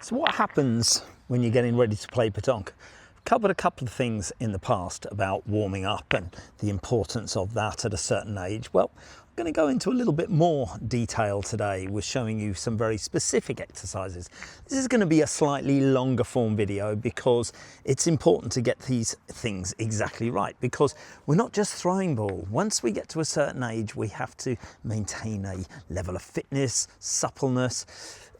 So what happens when you're getting ready to play petanque? I've covered a couple of things in the past about warming up and the importance of that at a certain age. Well, I'm going to go into a little bit more detail today with showing you some very specific exercises. This is going to be a slightly longer form video because it's important to get these things exactly right, because we're not just throwing ball. Once we get to a certain age, we have to maintain a level of fitness, suppleness,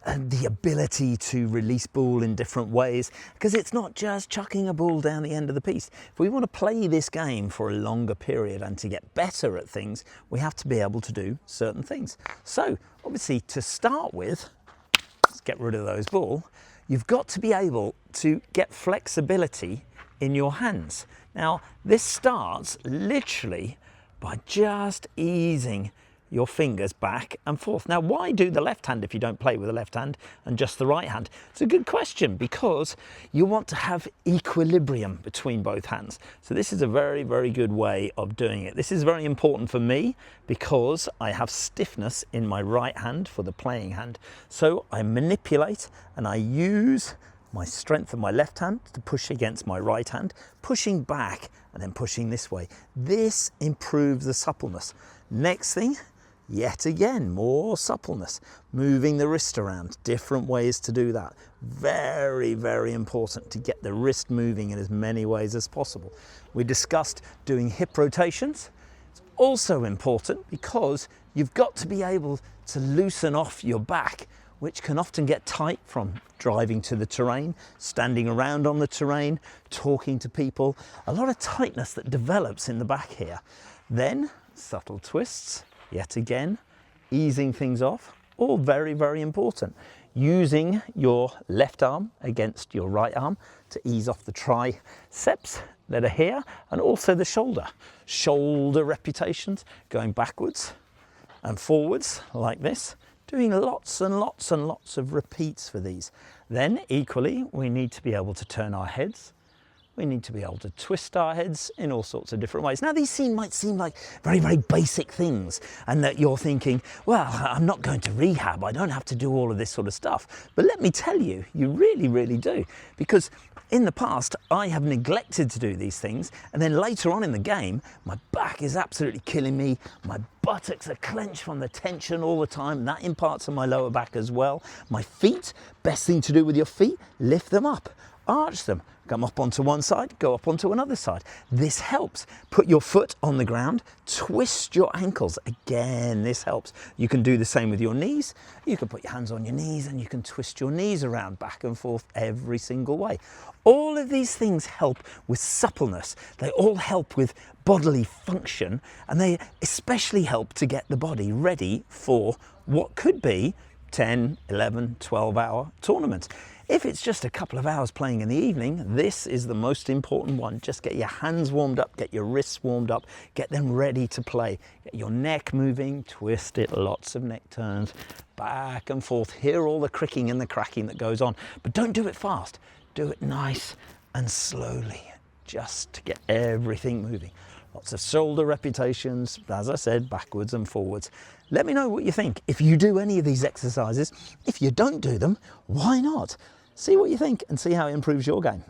and the ability to release ball in different ways, because it's not just chucking a ball down the end of the piece. If we want to play this game for a longer period and to get better at things, we have to be able to do certain things. So obviously, to start with, let's get rid of those ball. You've got to be able to get flexibility in your hands. Now, this starts literally by just easing your fingers back and forth. Now, why do the left hand if you don't play with the left hand and just the right hand? It's a good question, because you want to have equilibrium between both hands. So this is a very, very good way of doing it. This is very important for me because I have stiffness in my right hand for the playing hand. So I manipulate and I use my strength of my left hand to push against my right hand, pushing back and then pushing this way. This improves the suppleness. Next thing, yet again, more suppleness, moving the wrist around, different ways to do that. Very, very important to get the wrist moving in as many ways as possible. We discussed doing hip rotations. It's also important because you've got to be able to loosen off your back, which can often get tight from driving to the terrain, standing around on the terrain, talking to people. A lot of tightness that develops in the back here. Then subtle twists, yet again, easing things off, all very, very important. Using your left arm against your right arm to ease off the triceps that are here, and also the shoulder. Shoulder repetitions, going backwards and forwards like this, doing lots and lots and lots of repeats for these. Then equally, we need to be able to turn our heads. We need to be able to twist our heads in all sorts of different ways. Now, these might seem like very, very basic things, and that you're thinking, well, I'm not going to rehab. I don't have to do all of this sort of stuff. But let me tell you, you really, really do. Because in the past, I have neglected to do these things. And then later on in the game, my back is absolutely killing me. My buttocks are clenched from the tension all the time. That imparts on my lower back as well. My feet, best thing to do with your feet, lift them up. Arch them, come up onto one side, go up onto another side. This helps. Put your foot on the ground, twist your ankles. Again, this helps. You can do the same with your knees. You can put your hands on your knees and you can twist your knees around back and forth every single way. All of these things help with suppleness. They all help with bodily function, and they especially help to get the body ready for what could be 10, 11, 12-hour tournaments. If it's just a couple of hours playing in the evening, this is the most important one. Just get your hands warmed up, get your wrists warmed up, get them ready to play. Get your neck moving, twist it, lots of neck turns, back and forth. Hear all the cricking and the cracking that goes on. But don't do it fast. Do it nice and slowly, just to get everything moving. Lots of shoulder repetitions, as I said, backwards and forwards. Let me know what you think. If you do any of these exercises, if you don't do them, why not? See what you think and see how it improves your game.